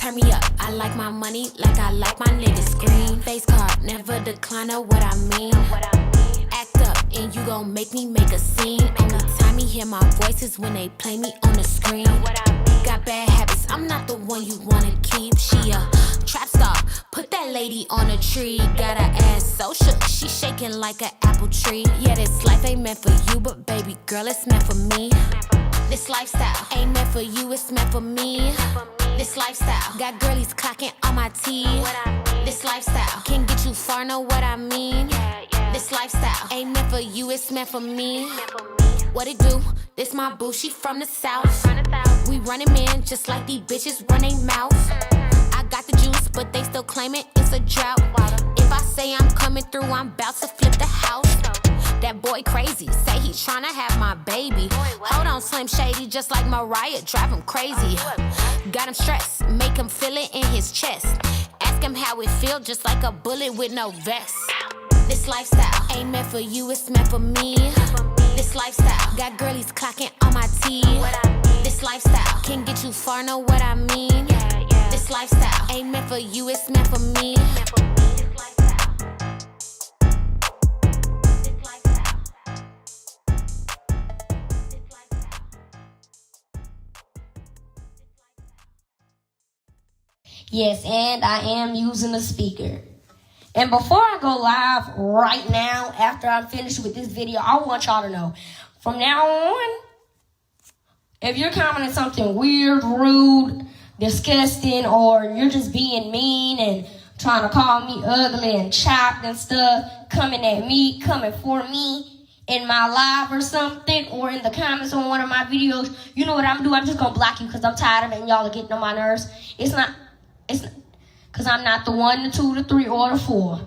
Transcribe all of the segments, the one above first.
turn me up. I like my money like I like my niggas. Green face card, never decline, know what I mean. Act up and you gon' make me make a scene. Only time you hear my voice is when they play me on the screen. Got bad habits, I'm not the one you wanna keep. She a trap star, put that lady on a tree. Got her ass so shook, she shaking like an apple tree. Yeah, this life ain't meant for you, but baby girl, it's meant for me. This lifestyle ain't meant for you, it's meant for me. This lifestyle got girlies clocking on my teeth. This lifestyle can get you far, know what I mean. This lifestyle ain't meant for you, it's meant for me. What it do? This my boo, she from the south. We running man just like these bitches run they mouth. I got the juice, but they still claiming it's a drought. If I say I'm coming through, I'm about to flip the house. That boy crazy, say he tryna have my baby. Hold on, Slim Shady, just like Mariah, drive him crazy. Got him stressed, make him feel it in his chest. Ask him how it feel, just like a bullet with no vest. This lifestyle ain't meant for you, it's meant for me. This lifestyle got girlies clocking on my teeth. This lifestyle can get you far, know what I mean. This lifestyle ain't meant for you, it's meant for me. Yes, and I am using a speaker. And before I go live right now, after I'm finished with this video, I want y'all to know, from now on, if you're commenting something weird, rude, disgusting, or you're just being mean and trying to call me ugly and chopped and stuff, coming at me, coming for me in my live or something, or in the comments on one of my videos, you know what I'm gonna do? I'm just gonna block you because I'm tired of it and y'all are getting on my nerves. It's because I'm not the 1, the 2, the 3, or the 4.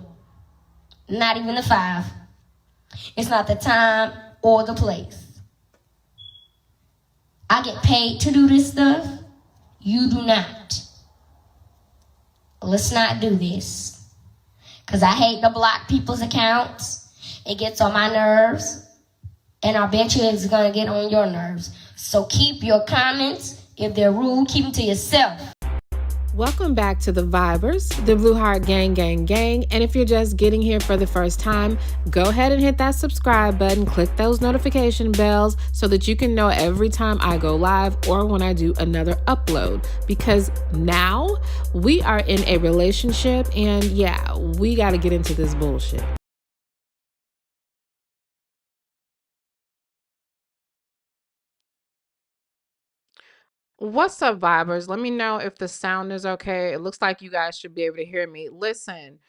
Not even the 5. It's not the time or the place. I get paid to do this stuff. You do not. Let's not do this. Because I hate to block people's accounts. It gets on my nerves. And I bet you it's going to get on your nerves. So keep your comments. If they're rude, keep them to yourself. Welcome back to the Vibers, the Blue Heart Gang. And if you're just getting here for the first time, go ahead and hit that subscribe button, click those notification bells so that you can know every time I go live or when I do another upload. Because now we are in a relationship and yeah, we got to get into this bullshit. What's up, Vibers? Let me know if the sound is okay. It looks like you guys should be able to hear me. Listen,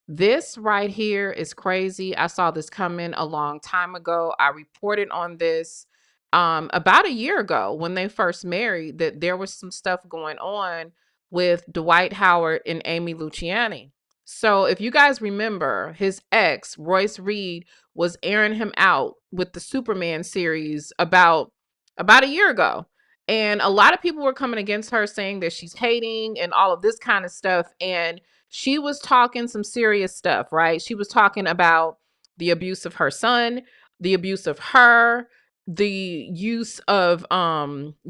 this right here is crazy. I saw this coming a long time ago. I reported on this about a year ago when they first married, that there was some stuff going on with Dwight Howard and Amy Luciani. So if you guys remember, his ex, Royce Reed, was airing him out with the Superman series about a year ago. And a lot of people were coming against her saying that she's hating and all of this kind of stuff. And she was talking some serious stuff, right? She was talking about the abuse of her son, the abuse of her, the use of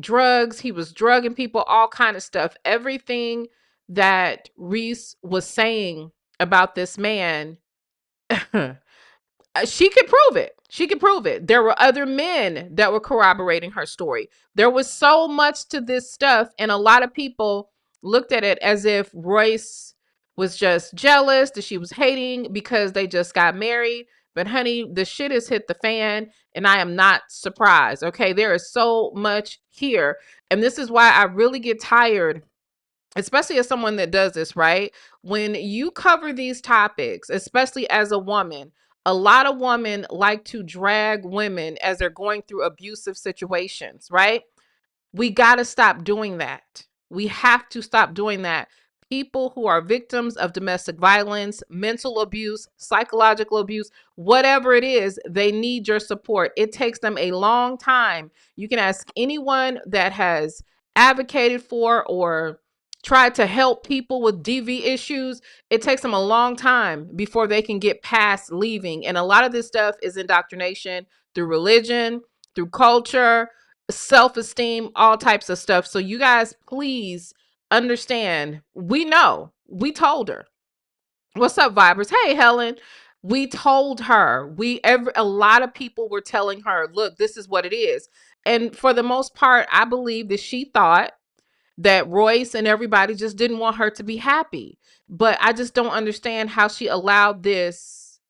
drugs. He was drugging people, all kind of stuff. Everything that Reese was saying about this man, she could prove it. She could prove it. There were other men that were corroborating her story. There was so much to this stuff, and a lot of people looked at it as if Royce was just jealous, that she was hating because they just got married. But honey, the shit has hit the fan, and I am not surprised. Okay, there is so much here, and this is why I really get tired, especially as someone that does this, right? When you cover these topics, especially as a woman, a lot of women like to drag women as they're going through abusive situations, right? We got to stop doing that. We have to stop doing that. People who are victims of domestic violence, mental abuse, psychological abuse, whatever it is, they need your support. It takes them a long time. You can ask anyone that has advocated for or tried to help people with DV issues. It takes them a long time before they can get past leaving. And a lot of this stuff is indoctrination through religion, through culture, self-esteem, all types of stuff. So you guys, please understand. We know. We told her. What's up, Vibers? Hey, Helen. We told her. A lot of people were telling her, look, this is what it is. And for the most part, I believe that she thought that Royce and everybody just didn't want her to be happy. But I just don't understand how she allowed this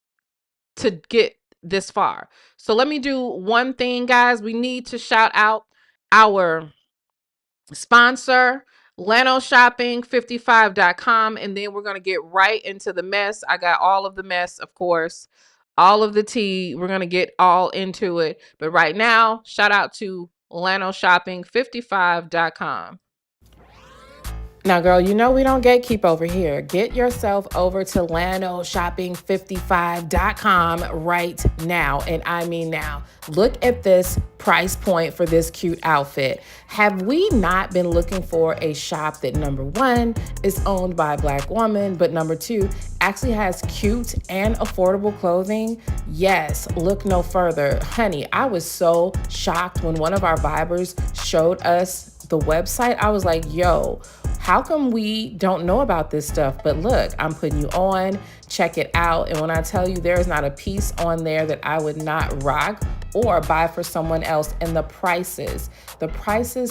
to get this far. So let me do one thing, guys. We need to shout out our sponsor, LanoShopping55.com, and then we're going to get right into the mess. I got all of the mess, of course, all of the tea. We're going to get all into it. But right now, shout out to LanoShopping55.com. Now, girl, you know we don't gatekeep over here. Get yourself over to LanoShopping55.com right now. And I mean now. Look at this price point for this cute outfit. Have we not been looking for a shop that, number one, is owned by a Black woman, but number two, actually has cute and affordable clothing? Yes, look no further. Honey, I was so shocked when one of our Vibers showed us the website. I was like, yo, how come we don't know about this stuff? But look, I'm putting you on, check it out. And when I tell you there's not a piece on there that I would not rock or buy for someone else. And the prices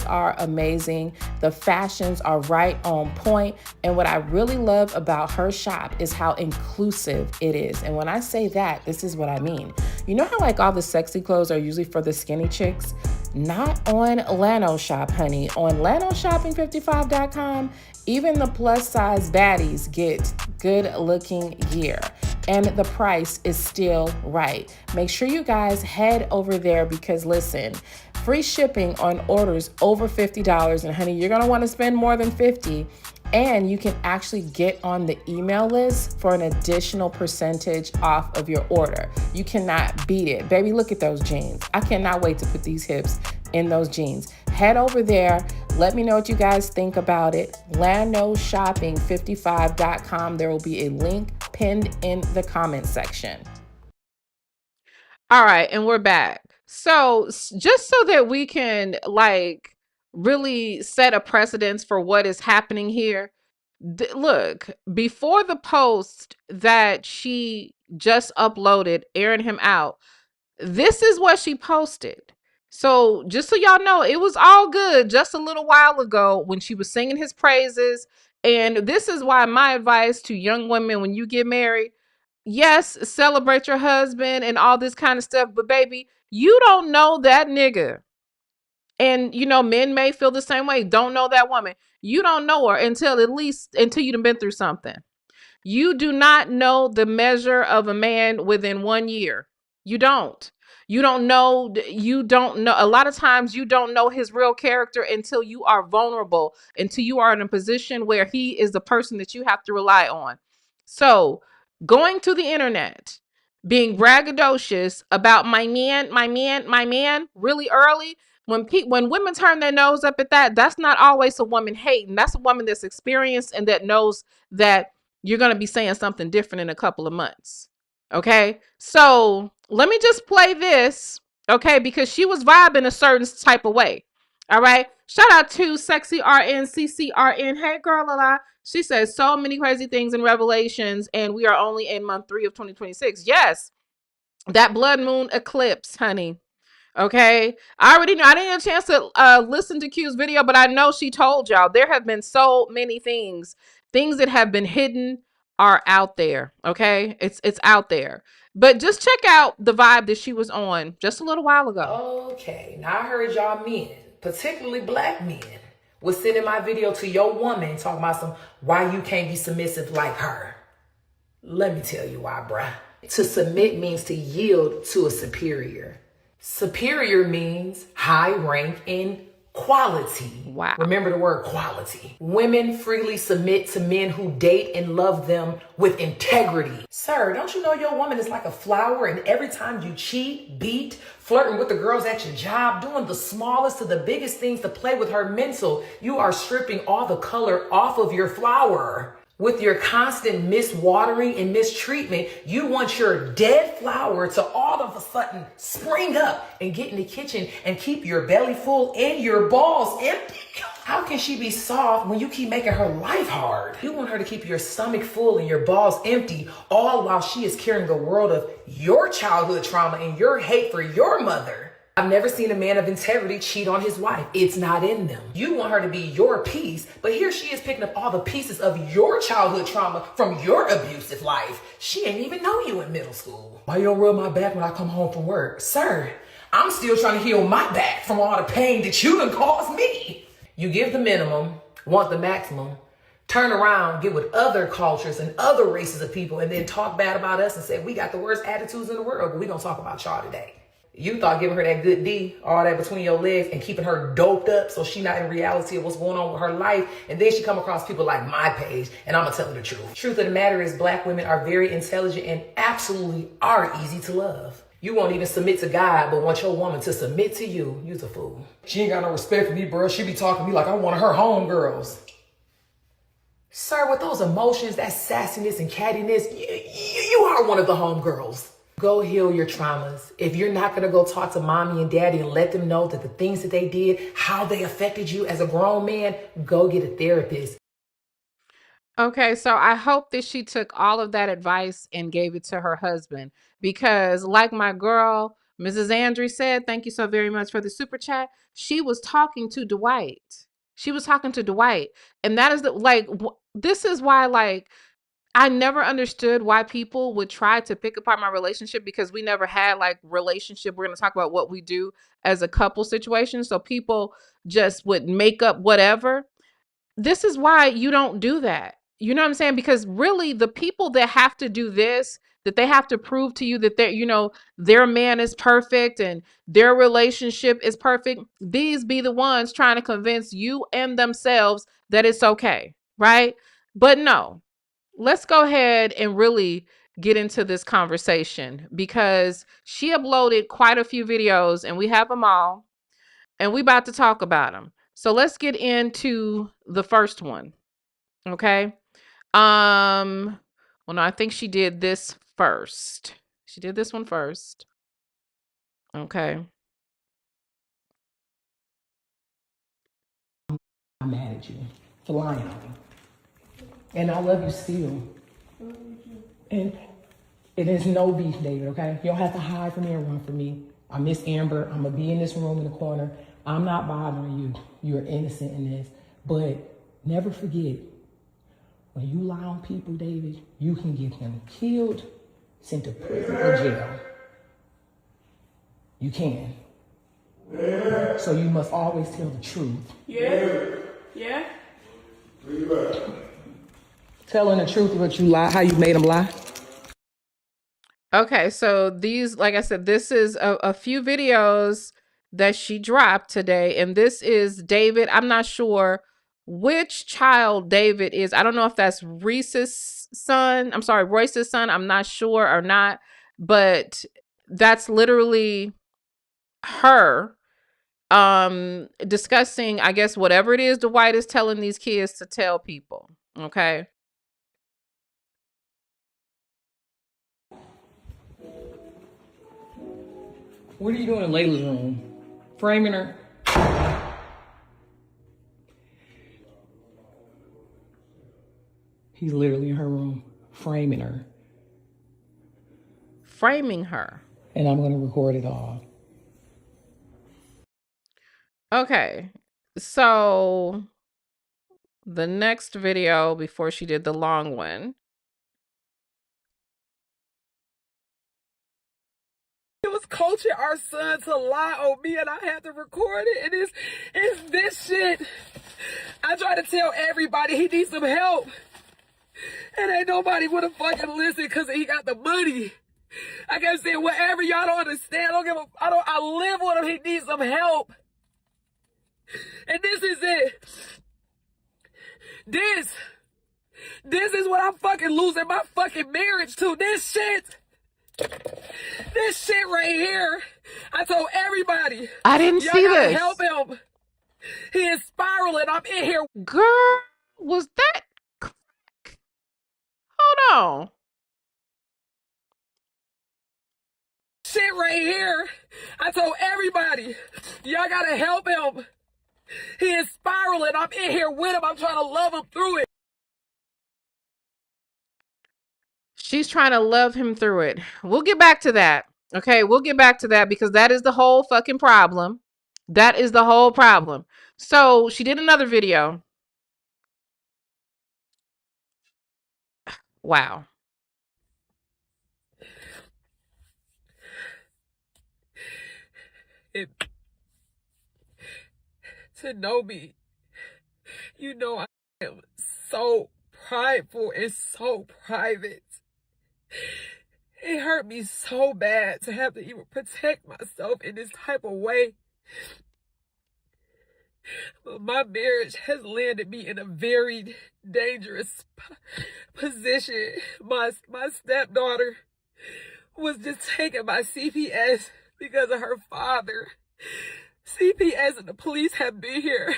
are amazing. The fashions are right on point. And what I really love about her shop is how inclusive it is. And when I say that, this is what I mean. You know how like all the sexy clothes are usually for the skinny chicks? Not on Lano Shop, honey. On LanoShopping55.com, even the plus size baddies get good looking gear. And the price is still right. Make sure you guys head over there because listen, free shipping on orders over $50. And honey, you're gonna wanna spend more than $50. And you can actually get on the email list for an additional percentage off of your order. You cannot beat it. Baby, look at those jeans. I cannot wait to put these hips in those jeans. Head over there. Let me know what you guys think about it. LanoShopping55.com. There will be a link pinned in the comment section. All right, and we're back. So just so that we can like really set a precedence for what is happening here. Look, before the post that she just uploaded, airing him out, this is what she posted. So just so y'all know, it was all good just a little while ago when she was singing his praises. And this is why my advice to young women when you get married, yes, celebrate your husband and all this kind of stuff. But baby, you don't know that nigga. And, you know, men may feel the same way. Don't know that woman. You don't know her until you've been through something. You do not know the measure of a man within 1 year. You don't. You don't know. A lot of times you don't know his real character until you are vulnerable, until you are in a position where he is the person that you have to rely on. So going to the internet, being braggadocious about my man really early, when women turn their nose up at that, that's not always a woman hating. That's a woman that's experienced and that knows that you're going to be saying something different in a couple of months. Okay. So let me just play this. Okay. Because she was vibing a certain type of way. All right. Shout out to Sexy RN, CCRN. Hey, girl, la. She says so many crazy things in Revelations, and we are only in month 3 of 2026. Yes. That blood moon eclipse, honey. Okay. I already know. I didn't get a chance to listen to Q's video, but I know she told y'all there have been so many things that have been hidden are out there. Okay. It's out there, but just check out the vibe that she was on just a little while ago. Okay. Now I heard y'all men, particularly black men, was sending my video to your woman talking about why you can't be submissive like her. Let me tell you why, bruh. To submit means to yield to a superior. Superior means high rank in quality. Wow. Remember the word quality. Women freely submit to men who date and love them with integrity. Sir, don't you know your woman is like a flower, and every time you cheat, beat, flirting with the girls at your job, doing the smallest to the biggest things to play with her mental, you are stripping all the color off of your flower. With your constant miswatering and mistreatment, you want your dead flower to all of a sudden spring up and get in the kitchen and keep your belly full and your balls empty. How can she be soft when you keep making her life hard? You want her to keep your stomach full and your balls empty, all while she is carrying a world of your childhood trauma and your hate for your mother. I've never seen a man of integrity cheat on his wife. It's not in them. You want her to be your piece, but here she is picking up all the pieces of your childhood trauma from your abusive life. She ain't even know you in middle school. Why you don't rub my back when I come home from work? Sir, I'm still trying to heal my back from all the pain that you done caused me. You give the minimum, want the maximum, turn around, get with other cultures and other races of people, and then talk bad about us and say, we got the worst attitudes in the world, but we gonna talk about y'all today. You thought giving her that good D, all that between your legs, and keeping her doped up so she not in reality of what's going on with her life, and then she come across people like my page, and I'm gonna tell her the truth. Truth of the matter is, black women are very intelligent and absolutely are easy to love. You won't even submit to God, but want your woman to submit to you. You's a fool. She ain't got no respect for me, bro. She be talking to me like I'm one of her homegirls. Sir, with those emotions, that sassiness and cattiness, you are one of the homegirls. Go heal your traumas. If you're not going to go talk to mommy and daddy and let them know that the things that they did, how they affected you as a grown man, go get a therapist. Okay, so I hope that she took all of that advice and gave it to her husband, because like my girl, Mrs. Andrews said, thank you so very much for the super chat. She was talking to Dwight. She was talking to Dwight. And that is this is why, like, I never understood why people would try to pick apart my relationship, because we never had like relationship. We're going to talk about what we do as a couple situation. So people just would make up whatever. This is why you don't do that. You know what I'm saying? Because really the people that have to do this, that they have to prove to you that their man is perfect and their relationship is perfect. These be the ones trying to convince you and themselves that it's okay. Right? But no. Let's go ahead and really get into this conversation, because she uploaded quite a few videos and we have them all and we about to talk about them. So let's get into the first one. Okay. Well, no, I think she did this first. She did this one first. Okay. I'm mad at you for lying on me. And I love you still. And it is no beef, David, okay? You don't have to hide from me or run from me. I miss Amber. I'm going to be in this room in the corner. I'm not bothering you. You're innocent in this. But never forget, when you lie on people, David, you can get them killed, sent to prison or jail. You can. Yeah. So you must always tell the truth. Yeah. Yeah. Telling the truth about you lie, how you made them lie. Okay, so these, like I said, this is a few videos that she dropped today, and this is David. I'm not sure which child David is. I don't know if that's Royce's son. I'm not sure or not, but that's literally her discussing, I guess, whatever it is Dwight is telling these kids to tell people. Okay. What are you doing in Layla's room? Framing her? He's literally in her room, framing her. Framing her. And I'm going to record it all. Okay. So the next video before she did the long one. It was coaching our son to lie on me, and I had to record it. And it's this shit. I try to tell everybody he needs some help, and ain't nobody wanna fucking listen because he got the money. I kept saying, whatever, y'all don't understand. I live with him. He needs some help. And this is it. This is what I'm fucking losing my fucking marriage to. This shit right here. I told everybody. I didn't see this. Help him. He is spiraling. I'm in here. Girl, was that crack? Hold on. Shit right here. I told everybody. Y'all gotta help him. He is spiraling. I'm in here with him. I'm trying to love him through it. She's trying to love him through it. We'll get back to that. Okay, we'll get back to that because that is the whole fucking problem. That is the whole problem. So she did another video. Wow. To know me, you know I am so prideful and so private. It hurt me so bad to have to even protect myself in this type of way. But my marriage has landed me in a very dangerous position. My stepdaughter was just taken by CPS because of her father. CPS and the police have been here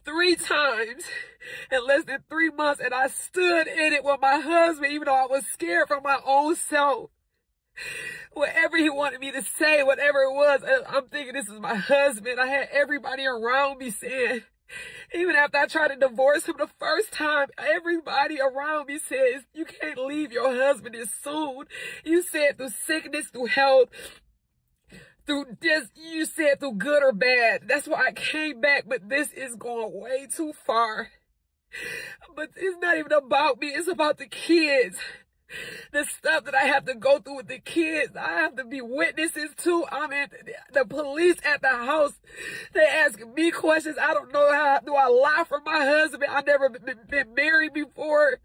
3 times in less than 3 months, and I stood in it with my husband, even though I was scared for my own self. Whatever he wanted me to say, whatever it was, I'm thinking this is my husband. I had everybody around me saying, even after I tried to divorce him the first time, everybody around me says, you can't leave your husband this soon. You said through sickness, through health, through just, you said through good or bad. That's why I came back, but this is going way too far. But it's not even about me, it's about the kids. The stuff that I have to go through with the kids, I have to be witnesses to. I'm in the police at the house. They asking me questions. I don't know how do I lie for my husband. I've never been married before.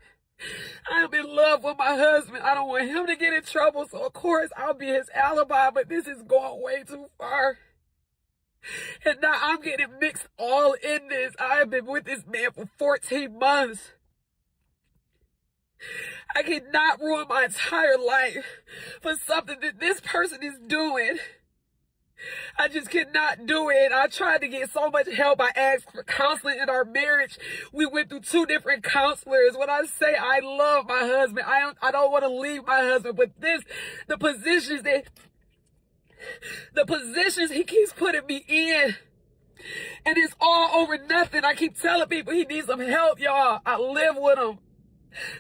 I'm in love with my husband. I don't want him to get in trouble, so of course I'll be his alibi, but this is going way too far. And now I'm getting mixed all in this. I have been with this man for 14 months. I cannot ruin my entire life for something that this person is doing. I just cannot do it. I tried to get so much help. I asked for counseling in our marriage. We went through 2 different counselors. When I say I love my husband, I don't want to leave my husband, but the positions he keeps putting me in, and it's all over nothing. I keep telling people he needs some help, y'all. I live with him.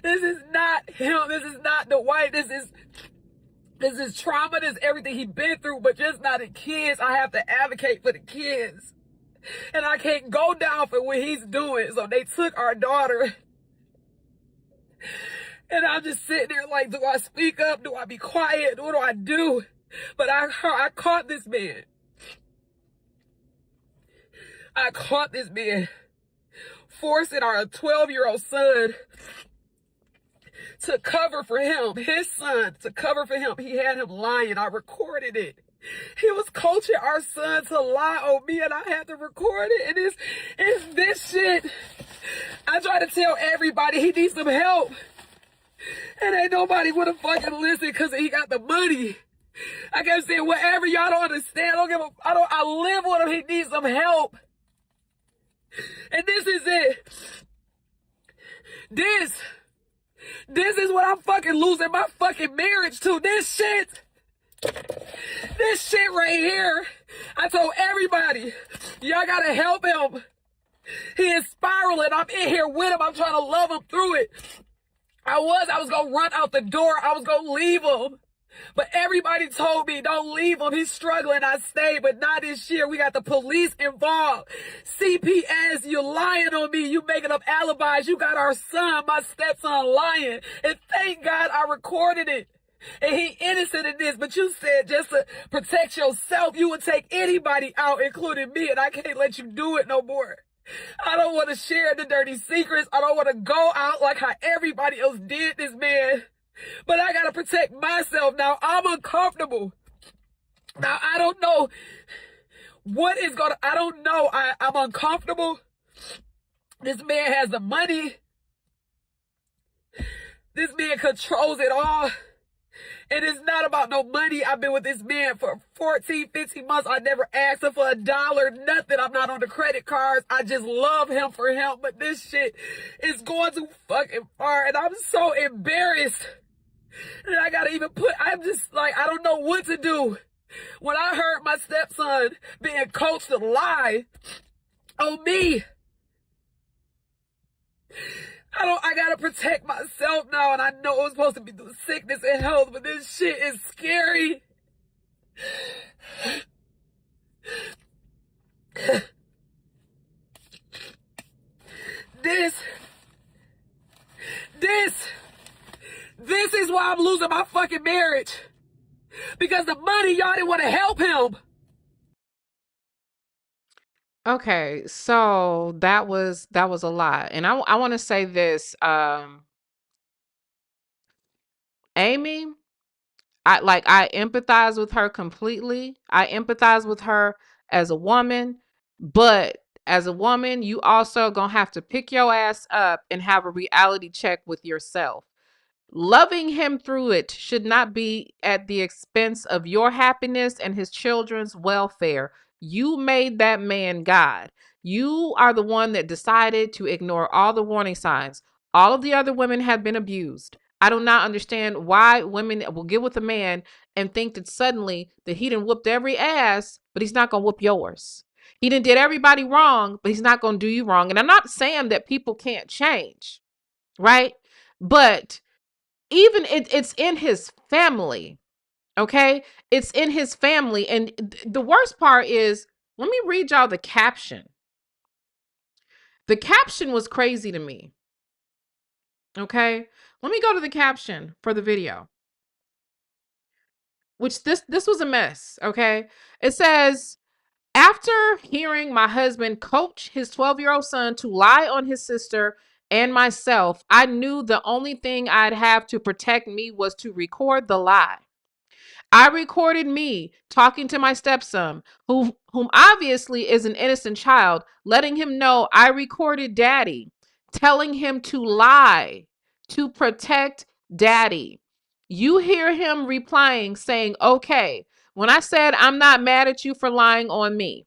This is not him. This is not Dwight. This is trauma. This is everything he's been through, but just not the kids. I have to advocate for the kids. And I can't go down for what he's doing. So they took our daughter. And I'm just sitting there like, do I speak up? Do I be quiet? What do I do? But I caught this man. I caught this man forcing our 12-year-old son to cover for him, his son, to cover for him. He had him lying. I recorded it. He was coaching our son to lie on me, and I had to record it. And it's this shit. I try to tell everybody he needs some help, and ain't nobody wanna fucking listen because he got the money. I kept saying, whatever, y'all don't understand. I live with him. He needs some help. And this is it. This is what I'm fucking losing my fucking marriage to. This shit right here. I told everybody, y'all gotta help him. He is spiraling. I'm in here with him. I'm trying to love him through it. I was gonna run out the door. I was gonna leave him. But everybody told me, don't leave him. He's struggling. I stayed, but not this year. We got the police involved. CPS, you're lying on me. You making up alibis. You got our son, my stepson, lying. And thank God I recorded it. And he innocent in this, but you said just to protect yourself, you would take anybody out, including me, and I can't let you do it no more. I don't want to share the dirty secrets. I don't want to go out like how everybody else did this man. But I gotta protect myself now. I'm uncomfortable. Now, I don't know what is gonna, I don't know. I'm uncomfortable. This man has the money. This man controls it all. And it's not about no money. I've been with this man for 14, 15 months. I never asked him for $1, nothing. I'm not on the credit cards. I just love him for him. But this shit is going too fucking far. And I'm so embarrassed. And I gotta even I'm just like, I don't know what to do. When I heard my stepson being coached to lie, on me. I gotta protect myself now, and I know it's supposed to be through sickness and health, but this shit is scary. This is why I'm losing my fucking marriage. Because the money, y'all didn't want to help him. Okay, so that was a lot. And I want to say this, Amy, I empathize with her completely. I empathize with her as a woman, but as a woman, you also gonna have to pick your ass up and have a reality check with yourself. Loving him through it should not be at the expense of your happiness and his children's welfare. You made that man God. You are the one that decided to ignore all the warning signs. All of the other women have been abused. I do not understand why women will get with a man and think that suddenly that he done whooped every ass, but he's not going to whoop yours. He done did everybody wrong, but he's not going to do you wrong. And I'm not saying that people can't change, right? But even it's in his family. Okay, it's in his family. And the worst part is, let me read y'all the caption. The caption was crazy to me. Okay, let me go to the caption for the video, which this was a mess. Okay, it says, after hearing my husband coach his 12-year-old son to lie on his sister and myself, I knew the only thing I'd have to protect me was to record the lie. I recorded me talking to my stepson, whom obviously is an innocent child, letting him know I recorded daddy, telling him to lie to protect daddy. You hear him replying, saying, okay, when I said I'm not mad at you for lying on me.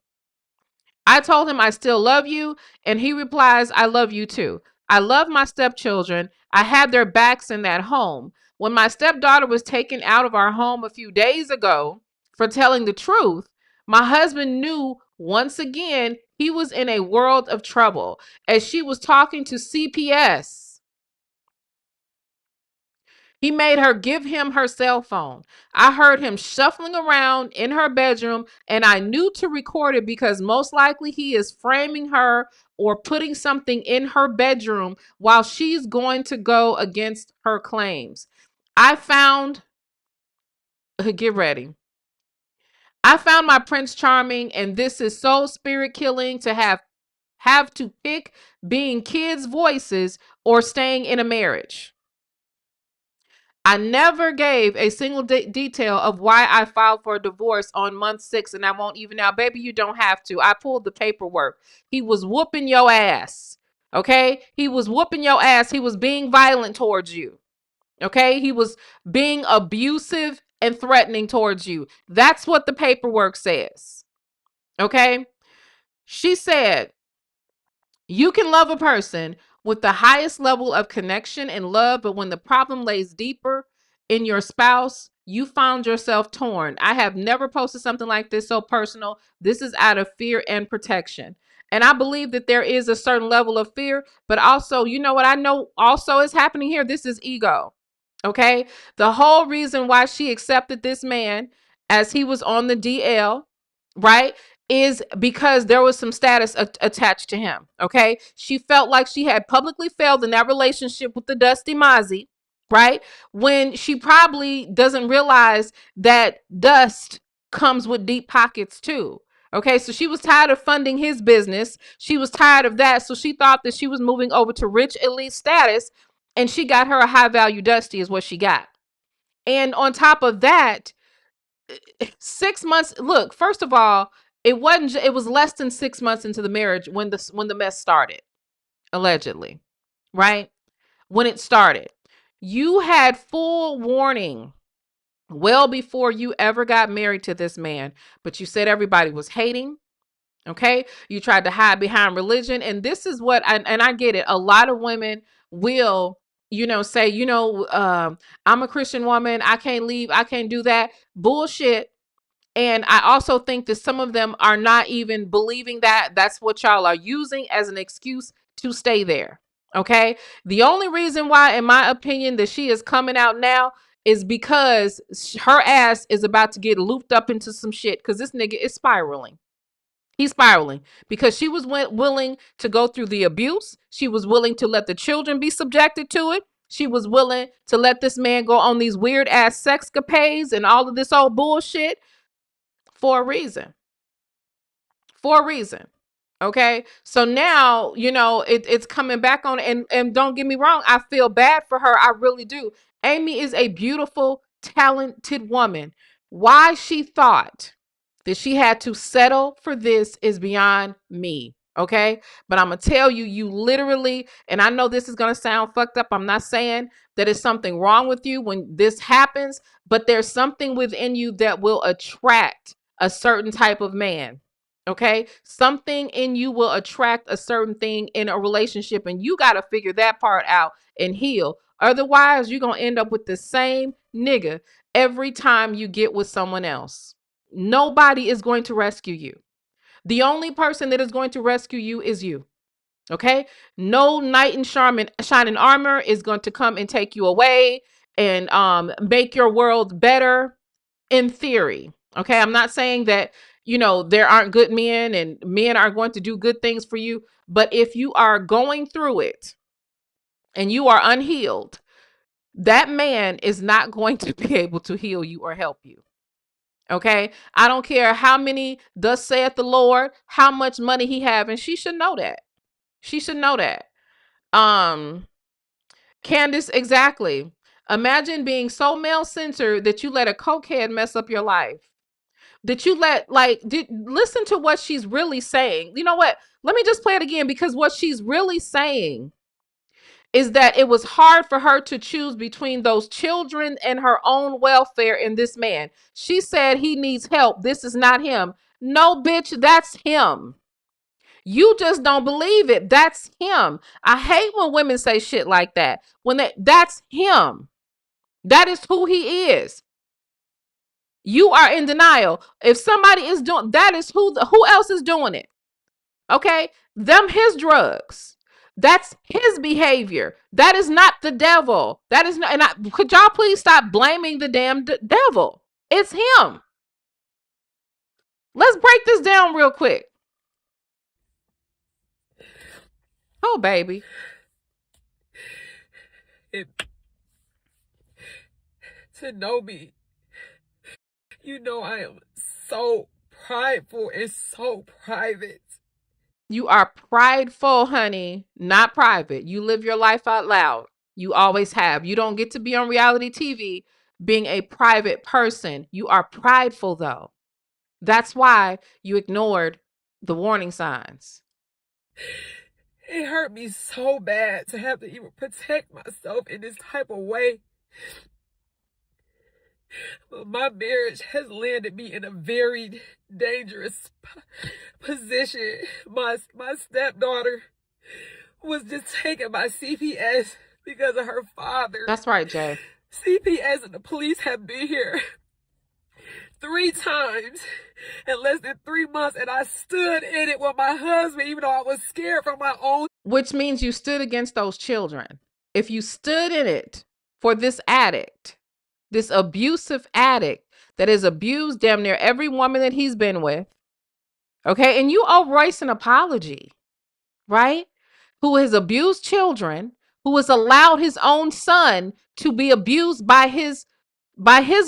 I told him I still love you, and he replies, I love you too. I love my stepchildren. I had their backs in that home. When my stepdaughter was taken out of our home a few days ago for telling the truth, my husband knew once again he was in a world of trouble as she was talking to CPS. He made her give him her cell phone. I heard him shuffling around in her bedroom, and I knew to record it because most likely he is framing her or putting something in her bedroom while she's going to go against her claims. I found, get ready. I found my Prince Charming, and this is so spirit killing to have to pick being kids' voices or staying in a marriage. I never gave a single detail of why I filed for a divorce on month 6, and I won't even now. Baby, you don't have to. I pulled the paperwork. He was whooping your ass. Okay? He was whooping your ass. He was being violent towards you. Okay? He was being abusive and threatening towards you. That's what the paperwork says. Okay? She said, you can love a person with the highest level of connection and love, but when the problem lays deeper in your spouse, you found yourself torn. I have never posted something like this so personal. This is out of fear and protection. And I believe that there is a certain level of fear, but also, you know what I know also is happening here? This is ego. Okay? The whole reason why she accepted this man as he was on the DL, right, is because there was some status attached to him. Okay. She felt like she had publicly failed in that relationship with the Dusty Mozzie, right? When she probably doesn't realize that dust comes with deep pockets too. Okay. So she was tired of funding his business. She was tired of that. So she thought that she was moving over to rich elite status, and she got her a high value Dusty is what she got. And on top of that, 6 months, look, first of all, it was less than 6 months into the marriage when the mess started, allegedly, right? When it started, you had full warning well before you ever got married to this man, but you said everybody was hating. Okay, you tried to hide behind religion, and this is what I get it. A lot of women will, say, I'm a Christian woman, I can't leave, I can't do that. Bullshit. And I also think that some of them are not even believing that. That's what y'all are using as an excuse to stay there. Okay. The only reason why, in my opinion, that she is coming out now is because her ass is about to get looped up into some shit, because this nigga is spiraling. He's spiraling because she was willing to go through the abuse. She was willing to let the children be subjected to it. She was willing to let this man go on these weird ass sexcapades and all of this old bullshit for a reason. For a reason. Okay. So now, you know, it's coming back on, and don't get me wrong, I feel bad for her. I really do. Amy is a beautiful, talented woman. Why she thought that she had to settle for this is beyond me. Okay. But I'm going to tell you, you literally, and I know this is going to sound fucked up. I'm not saying that it's something wrong with you when this happens, but there's something within you that will attract a certain type of man. Okay. Something in you will attract a certain thing in a relationship, and you got to figure that part out and heal. Otherwise, you're going to end up with the same nigga every time you get with someone else. Nobody is going to rescue you. The only person that is going to rescue you is you. Okay. No knight in shining armor is going to come and take you away and make your world better, in theory. Okay. I'm not saying that, you know, there aren't good men and men are going to do good things for you. But if you are going through it and you are unhealed, that man is not going to be able to heal you or help you. Okay. I don't care how many thus saith the Lord, how much money he have. And she should know that. She should know that. Candace, exactly. Imagine being so male-centered that you let a cokehead mess up your life. That you let, listen to what she's really saying. You know what? Let me just play it again, because what she's really saying is that it was hard for her to choose between those children and her own welfare and this man. She said he needs help. This is not him. No, bitch, that's him. You just don't believe it. That's him. I hate when women say shit like that. That's him. That is who he is. You are in denial. If somebody is doing that, is who else is doing it? Okay, them his drugs. That's his behavior. That is not the devil. That is not. And could y'all please stop blaming the damn devil? It's him. Let's break this down real quick. Oh, baby. To know me, you know I am so prideful and so private. You are prideful, honey, not private. You live your life out loud. You always have. You don't get to be on reality TV being a private person. You are prideful, though. That's why you ignored the warning signs. It hurt me so bad to have to even protect myself in this type of way. But my marriage has landed me in a very dangerous position. My stepdaughter was just taken by CPS because of her father. That's right, Jay. CPS and the police have been here 3 times in less than 3 months, and I stood in it with my husband, even though I was scared from my own. Which means you stood against those children. If you stood in it for this addict, this abusive addict that has abused damn near every woman that he's been with, okay, and you owe Royce an apology, right? Who has abused children, who has allowed his own son to be abused by his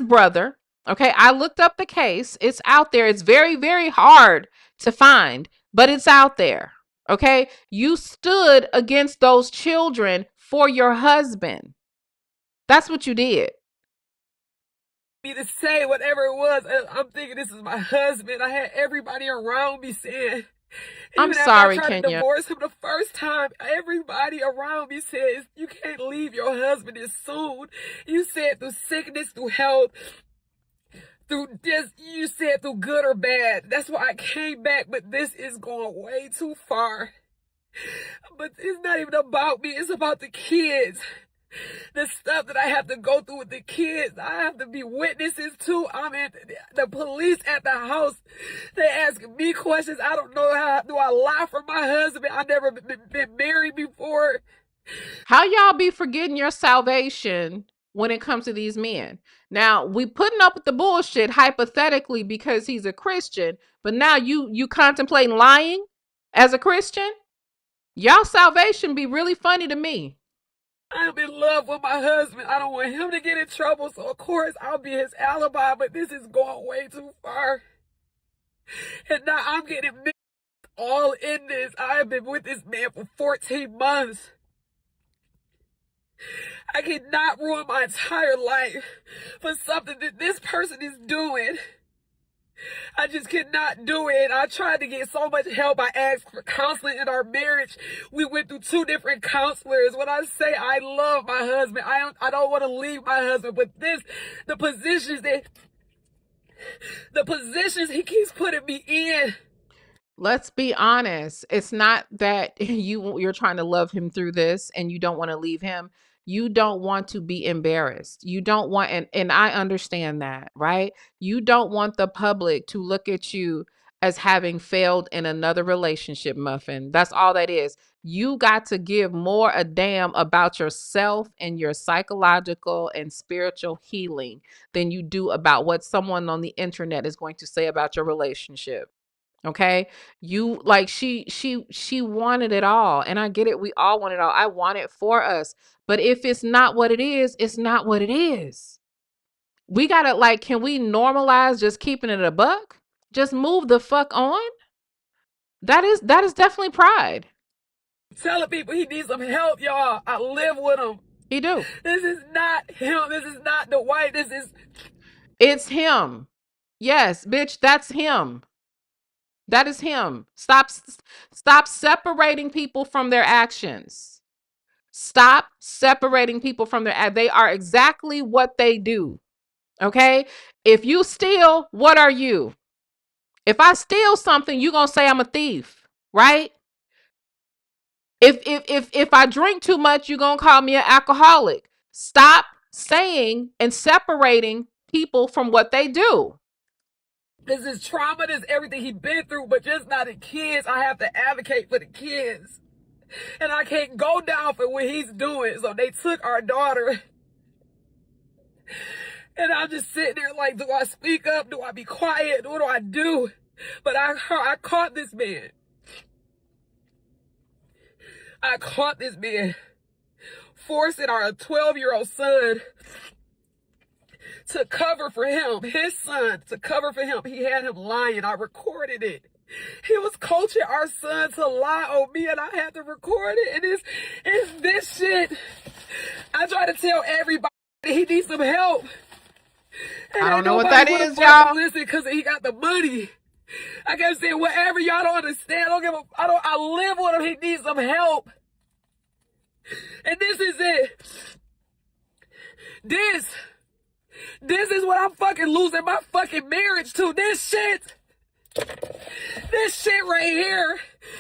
brother. Okay, I looked up the case. It's out there. It's very, very hard to find, but it's out there. Okay, you stood against those children for your husband. That's what you did. Me to say whatever it was. I'm thinking this is my husband. I had everybody around me saying, I'm sorry, Kenya. I tried to divorce him the first time. Everybody around me says, you can't leave your husband this soon. You said through sickness, through health, you said through good or bad. That's why I came back, but this is going way too far. But it's not even about me. It's about the kids. the stuff that I have to go through with the kids. I have to be witnesses too. I'm in the police at the house. They ask me questions. I don't know how do I lie for my husband. I never been married before. How y'all be forgetting your salvation when it comes to these men? Now, we putting up with the bullshit hypothetically because he's a Christian, but now you contemplating lying as a Christian? Y'all salvation be really funny to me. I'm in love with my husband. I don't want him to get in trouble, so of course I'll be his alibi, but this is going way too far. And now I'm getting mixed all in this. I have been with this man for 14 months. I cannot ruin my entire life for something that this person is doing. I just cannot do it. I tried to get so much help. I asked for counseling in our marriage. We went through 2 different counselors. When I say I love my husband, I don't want to leave my husband. But the positions he keeps putting me in. Let's be honest. It's not that you're trying to love him through this and you don't want to leave him. You don't want to be embarrassed. You don't want, and I understand that, right? You don't want the public to look at you as having failed in another relationship, Muffin. That's all that is. You got to give more a damn about yourself and your psychological and spiritual healing than you do about what someone on the internet is going to say about your relationship. Okay, you like she wanted it all, and I get it. We all want it all. I want it for us, but if it's not what it is, it's not what it is. We gotta like, can we normalize just keeping it a buck? Just move the fuck on. That is definitely pride. Telling people he needs some help, y'all. I live with him. He do. This is not him. This is not Dwight. It's him. Yes, bitch, that's him. That is him. Stop separating people from their actions. Stop separating people from their actions. They are exactly what they do. Okay? If you steal, what are you? If I steal something, you're going to say I'm a thief, right? If I drink too much, you're going to call me an alcoholic. Stop saying and separating people from what they do. This is trauma. This is everything he's been through, but just not the kids. I have to advocate for the kids. And I can't go down for what he's doing. So they took our daughter. And I'm just sitting there like, do I speak up? Do I be quiet? What do I do? But I caught this man. I caught this man forcing our 12-year-old son to cover for him, his son, to cover for him. He had him lying. I recorded it. He was coaching our son to lie on me, and I had to record it. And it's this shit. I try to tell everybody he needs some help. And I don't know what that is, y'all. Listen, because he got the money. I kept saying, whatever, y'all don't understand. I live with him. He needs some help. And this is it. This is what I'm fucking losing my fucking marriage to. This shit right here.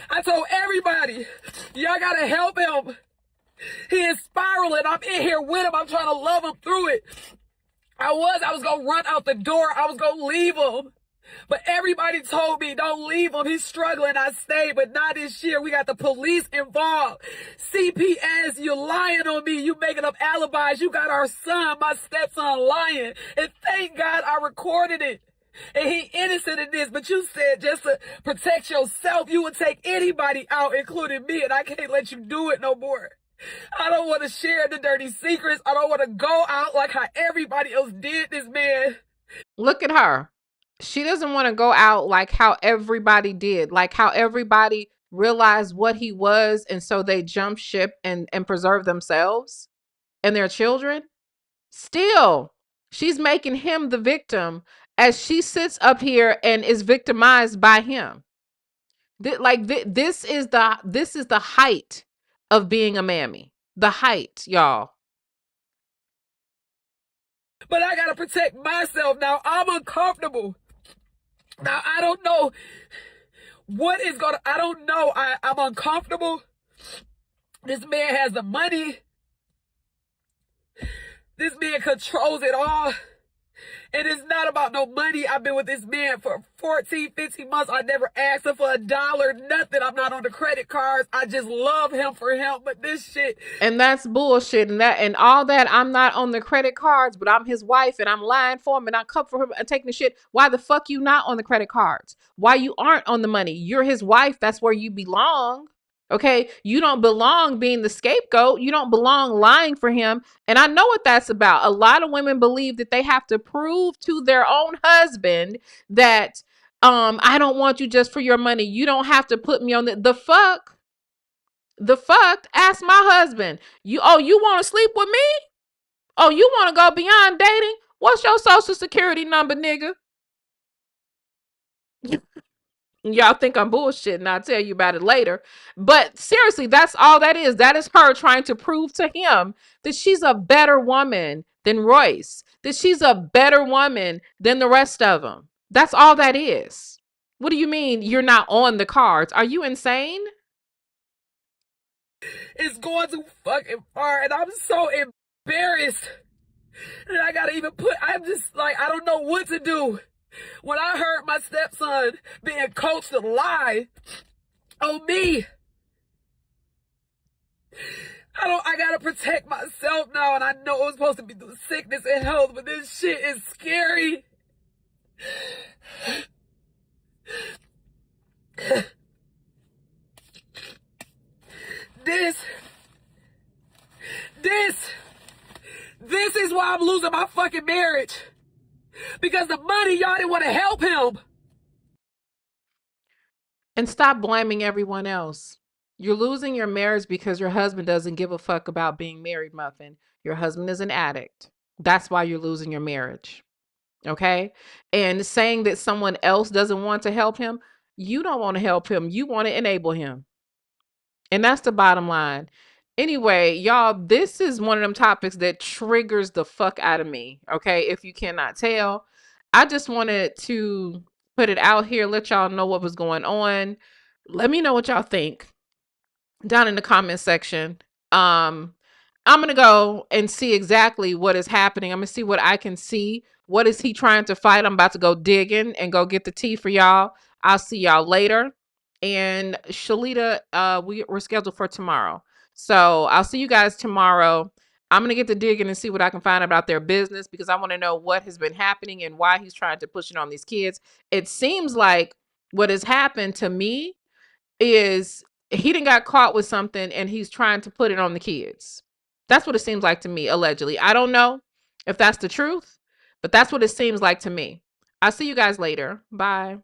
I told everybody, y'all gotta help him. He is spiraling. I'm in here with him. I'm trying to love him through it. I was gonna run out the door. I was gonna leave him. But everybody told me, don't leave him. He's struggling. I stayed, but not this year. We got the police involved. CPS, you're lying on me. You making up alibis. You got our son, my stepson, lying. And thank God I recorded it. And he innocent in this, but you said just to protect yourself, you would take anybody out, including me, and I can't let you do it no more. I don't want to share the dirty secrets. I don't want to go out like how everybody else did this, man. Look at her. She doesn't want to go out like how everybody did, like how everybody realized what he was. And so they jump ship and preserve themselves and their children. Still, she's making him the victim as she sits up here and is victimized by him. This is the height of being a mammy. The height, y'all. But I got to protect myself now. I'm uncomfortable. Now, I don't know what is going to, I don't know. I'm uncomfortable. This man has the money. This man controls it all. And it's not about no money. I've been with this man for 14, 15 months. I never asked him for a dollar, nothing. I'm not on the credit cards. I just love him for him. But this shit. And that's bullshit. And all that, I'm not on the credit cards, but I'm his wife and I'm lying for him and I cover for him and taking the shit. Why the fuck you not on the credit cards? Why you aren't on the money? You're his wife. That's where you belong. Okay, you don't belong being the scapegoat. You don't belong lying for him. And I know what that's about. A lot of women believe that they have to prove to their own husband that I don't want you just for your money. You don't have to put me on the fuck. The fuck? Ask my husband. You want to sleep with me? Oh, you want to go beyond dating? What's your social security number, nigga? Y'all think I'm bullshitting. I'll tell you about it later. But seriously, that's all that is. That is her trying to prove to him that she's a better woman than Royce, that she's a better woman than the rest of them. That's all that is. What do you mean you're not on the cards? Are you insane? It's going too fucking far. And I'm so embarrassed. And I gotta even I'm just like, I don't know what to do. When I heard my stepson being coached to lie on me, I gotta protect myself now, and I know it's supposed to be through sickness and health, but this shit is scary. This is why I'm losing my fucking marriage. Because the money, y'all didn't want to help him. And stop blaming everyone else. You're losing your marriage because your husband doesn't give a fuck about being married, Muffin. Your husband is an addict. That's why you're losing your marriage. Okay? And saying that someone else doesn't want to help him, you don't want to help him. You want to enable him. And that's the bottom line. Anyway, y'all, this is one of them topics that triggers the fuck out of me. Okay? If you cannot tell, I just wanted to put it out here, let y'all know what was going on. Let me know what y'all think down in the comment section. I'm going to go and see exactly what is happening. I'm going to see what I can see. What is he trying to fight? I'm about to go digging and go get the tea for y'all. I'll see y'all later. And Shalita, we're scheduled for tomorrow. So I'll see you guys tomorrow. I'm going to get to digging and see what I can find about their business because I want to know what has been happening and why he's trying to push it on these kids. It seems like what has happened to me is he done got caught with something and he's trying to put it on the kids. That's what it seems like to me, allegedly. I don't know if that's the truth, but that's what it seems like to me. I'll see you guys later. Bye.